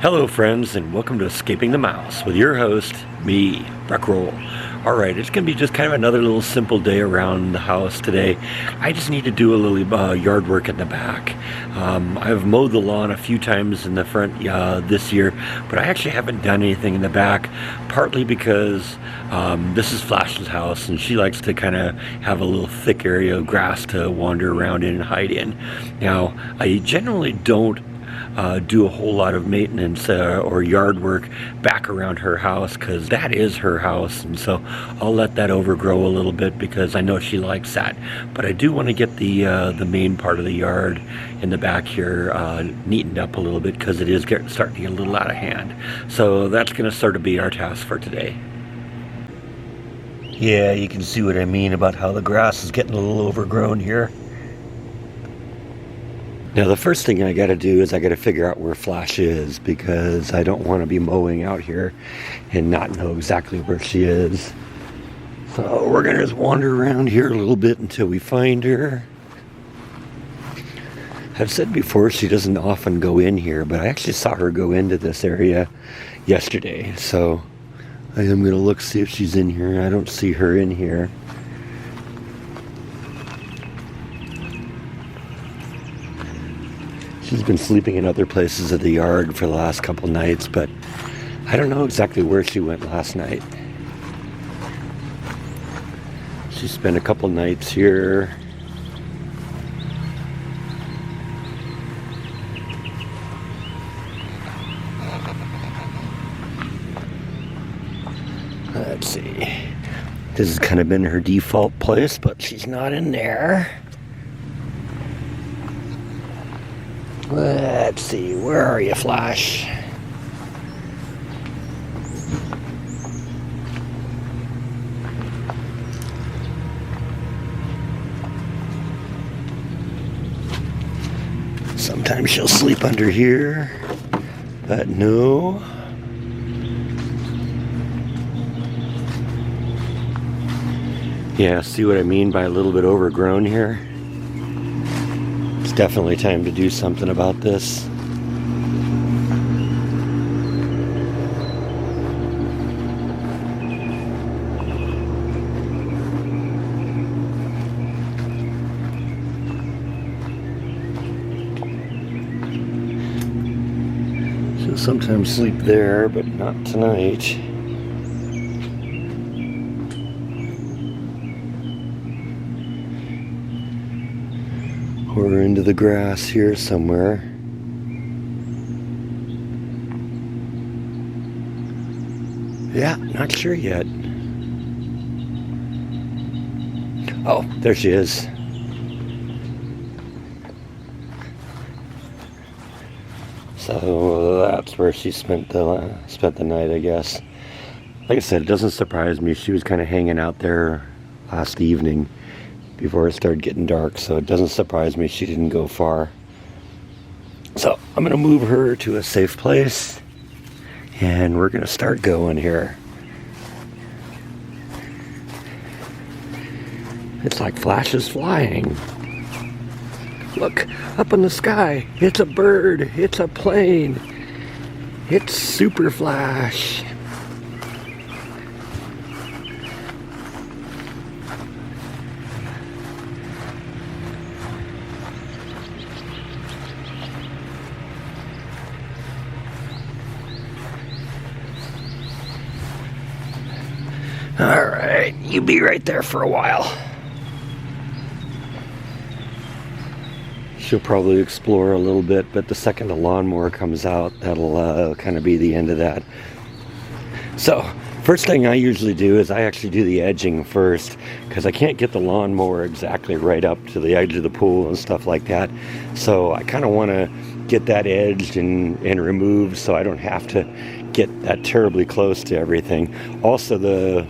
Hello friends, and welcome to Escaping the Mouse with your host, me, Breck Roll. Alright, it's going to be just kind of another little simple day around the house today. I just need to do a little yard work in the back. I've mowed the lawn a few times in the front this year, but I actually haven't done anything in the back, partly because this is Flash's house and she likes to kind of have a little thick area of grass to wander around in and hide in. Now, I generally don't do a whole lot of maintenance or yard work back around her house, because that is her house, and so I'll let that overgrow a little bit because I know she likes that. But I do want to get the main part of the yard in the back here neatened up a little bit, because it is starting to get a little out of hand. So that's going to sort of be our task for today. Yeah, you can see what I mean about how the grass is getting a little overgrown here. Now the first thing I got to do is I got to figure out where Flash is, because I don't want to be mowing out here and not know exactly where she is. So we're going to just wander around here a little bit until we find her. I've said before she doesn't often go in here, but I actually saw her go into this area yesterday. So I am going to look, see if she's in here. I don't see her in here. She's been sleeping in other places of the yard for the last couple nights, but I don't know exactly where she went last night. She spent a couple nights here. Let's see. This has kind of been her default place, but she's not in there. Let's see, where are you, Flash? Sometimes she'll sleep under here, but no. Yeah, see what I mean by a little bit overgrown here? It's definitely time to do something about this. She'll sometimes sleep there, but not tonight. Or into the grass here somewhere. Yeah, not sure yet. Oh, there she is. So that's where she spent the night, I guess. Like I said, it doesn't surprise me. She was kind of hanging out there last evening before it started getting dark, so it doesn't surprise me she didn't go far. So I'm gonna move her to a safe place, and we're gonna start going here. It's like Flash is flying. Look, up in the sky, it's a bird, it's a plane, it's Super Flash. Alright, you be right there for a while. She'll probably explore a little bit, but the second the lawnmower comes out, that'll kind of be the end of that. So, first thing I usually do is I actually do the edging first, because I can't get the lawnmower exactly right up to the edge of the pool and stuff like that. So I kind of want to get that edged and removed so I don't have to get that terribly close to everything. Also, the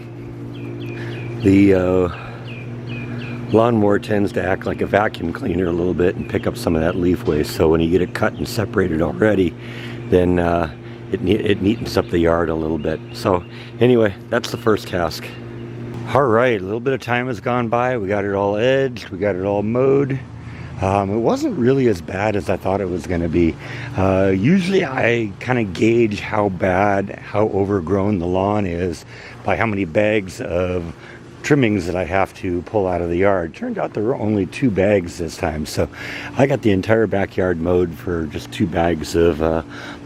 lawnmower tends to act like a vacuum cleaner a little bit and pick up some of that leaf waste. So when you get it cut and separated already, then it neatens up the yard a little bit. So anyway, that's the first task. All right, a little bit of time has gone by. We got it all edged, we got it all mowed. It wasn't really as bad as I thought it was going to be. Usually I kind of gauge how overgrown the lawn is by how many bags of trimmings that I have to pull out of the yard. Turned out there were only 2 bags this time, so I got the entire backyard mowed for just 2 bags of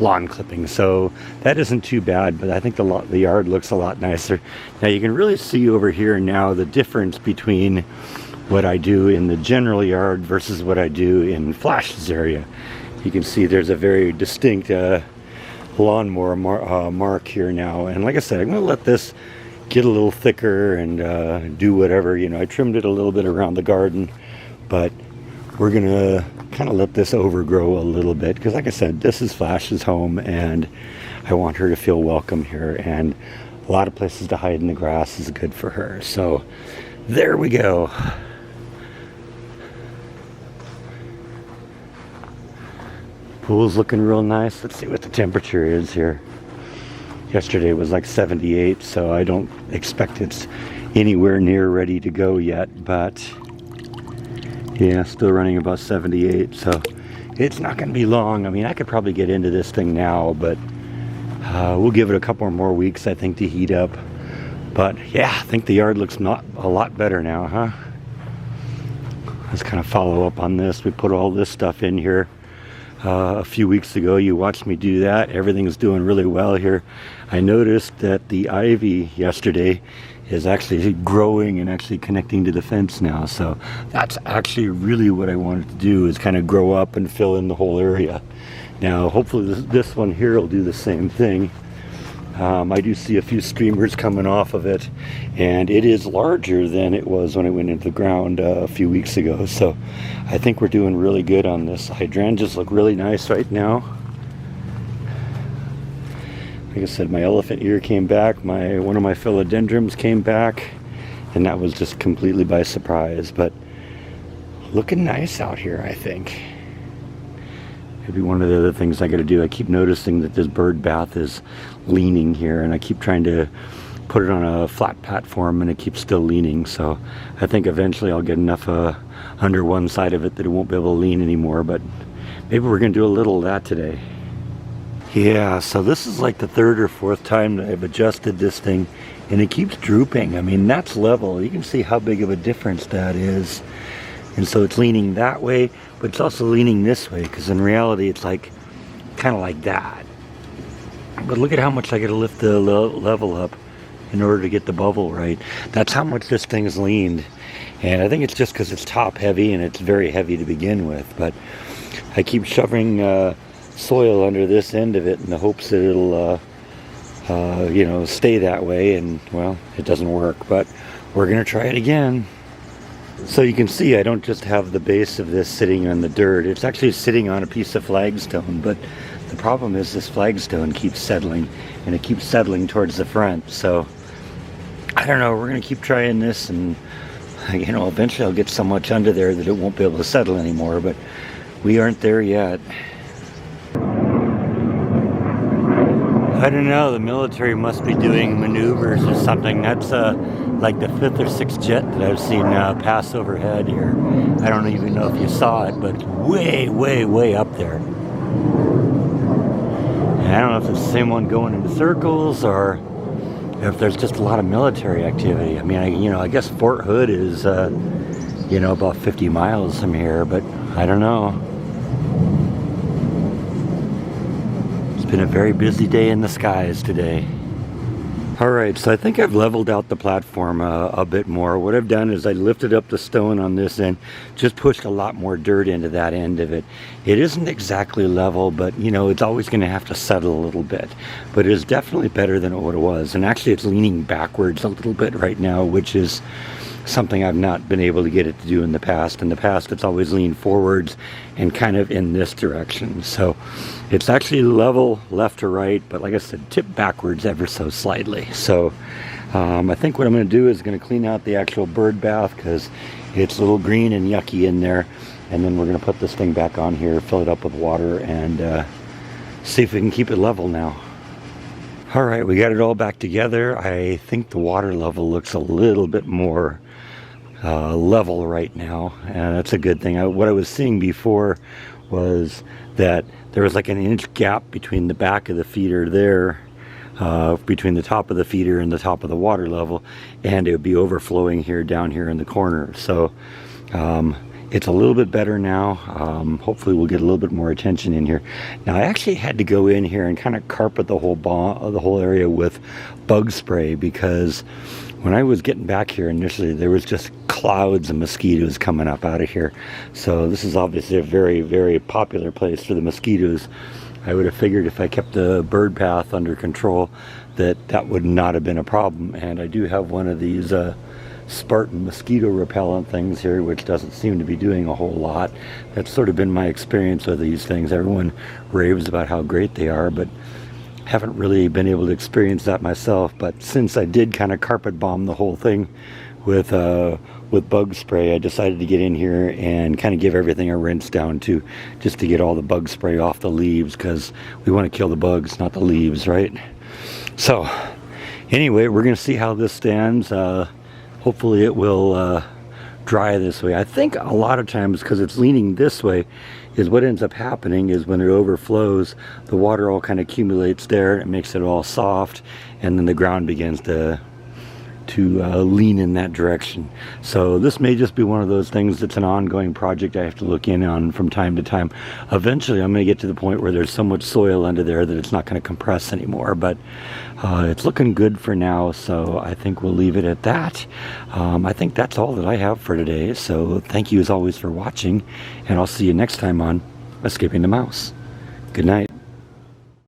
lawn clipping. So that isn't too bad, but I think the yard looks a lot nicer. Now you can really see over here now the difference between what I do in the general yard versus what I do in Flash's area. You can see there's a very distinct lawnmower mark here now, and like I said, I'm going to let this get a little thicker and do whatever. You know, I trimmed it a little bit around the garden, but we're gonna kind of let this overgrow a little bit, because like I said, this is Flash's home and I want her to feel welcome here, and a lot of places to hide in the grass is good for her. So there we go. Pool's looking real nice. Let's see what the temperature is here. Yesterday was like 78, so I don't expect it's anywhere near ready to go yet, but yeah, still running about 78, so it's not going to be long. I mean, I could probably get into this thing now, but we'll give it a couple more weeks, I think, to heat up. But yeah, I think the yard looks not a lot better now, huh? Let's kind of follow up on this. We put all this stuff in here a few weeks ago. You watched me do that. Everything's doing really well here. I noticed that the ivy yesterday is actually growing and actually connecting to the fence now. So that's actually really what I wanted to do, is kind of grow up and fill in the whole area. Now hopefully this one here will do the same thing. I do see a few streamers coming off of it, and it is larger than it was when it went into the ground a few weeks ago. So I think we're doing really good on this. Hydrangeas look really nice right now. Like I said, my elephant ear came back, one of my philodendrons came back, and that was just completely by surprise. But looking nice out here, I think. Maybe one of the other things I got to do, I keep noticing that this bird bath is leaning here, and I keep trying to put it on a flat platform and it keeps still leaning. So I think eventually I'll get enough under one side of it that it won't be able to lean anymore, but maybe we're going to do a little of that today. Yeah, so this is like the 3rd or 4th time that I've adjusted this thing, and it keeps drooping. I mean, that's level. You can see how big of a difference that is. And so it's leaning that way, but it's also leaning this way, because in reality it's like kind of like that. But look at how much I got to lift the level up in order to get the bubble right. That's how much this thing's leaned. And I think it's just because it's top heavy, and it's very heavy to begin with. But I keep shoving soil under this end of it in the hopes that it'll stay that way, and well, it doesn't work, but we're gonna try it again. So you can see I don't just have the base of this sitting on the dirt, it's actually sitting on a piece of flagstone. But the problem is this flagstone keeps settling, and it keeps settling towards the front. So I don't know, we're gonna keep trying this, and eventually I'll get so much under there that it won't be able to settle anymore, but we aren't there yet. I don't know, the military must be doing maneuvers or something. That's like the 5th or 6th jet that I've seen pass overhead here. I don't even know if you saw it, but way, way, way up there. And I don't know if it's the same one going in circles or if there's just a lot of military activity. I mean, I guess Fort Hood is, about 50 miles from here, but I don't know. It's been a very busy day in the skies today. Alright, so I think I've leveled out the platform a bit more. What I've done is I lifted up the stone on this end, just pushed a lot more dirt into that end of it. It isn't exactly level, but it's always going to have to settle a little bit. But it is definitely better than what it was. And actually it's leaning backwards a little bit right now, which is something I've not been able to get it to do in the past. In the past it's always leaned forwards and kind of in this direction. So it's actually level left to right, but like I said, tip backwards ever so slightly. So I think what I'm going to do is going to clean out the actual bird bath, because it's a little green and yucky in there. And then we're going to put this thing back on here, fill it up with water, and see if we can keep it level now. Alright, we got it all back together. I think the water level looks a little bit more level right now, and that's a good thing. What I was seeing before was that there was like an inch gap between the back of the feeder there, between the top of the feeder and the top of the water level, and it would be overflowing here down here in the corner. So it's a little bit better now. Hopefully we'll get a little bit more attention in here. Now I actually had to go in here and kind of carpet the whole area with bug spray, because when I was getting back here initially, there was just clouds of mosquitoes coming up out of here. So this is obviously a very, very popular place for the mosquitoes. I would have figured if I kept the Birdbath under control that would not have been a problem. And I do have one of these Spartan mosquito repellent things here, which doesn't seem to be doing a whole lot. That's sort of been my experience with these things. Everyone raves about how great they are, but haven't really been able to experience that myself. But since I did kind of carpet bomb the whole thing with bug spray, I decided to get in here and kind of give everything a rinse down too, just to get all the bug spray off the leaves, because we want to kill the bugs, not the leaves, right? So anyway, we're going to see how this stands. Hopefully it will dry this way. I think a lot of times, because it's leaning this way, is what ends up happening is when it overflows, the water all kind of accumulates there, it makes it all soft, and then the ground begins to lean in that direction. So this may just be one of those things that's an ongoing project I have to look in on from time to time. Eventually I'm going to get to the point where there's so much soil under there that it's not going to compress anymore, but it's looking good for now, so I think we'll leave it at that. I think that's all that I have for today, so thank you as always for watching, and I'll see you next time on Escaping the Mouse. Good night.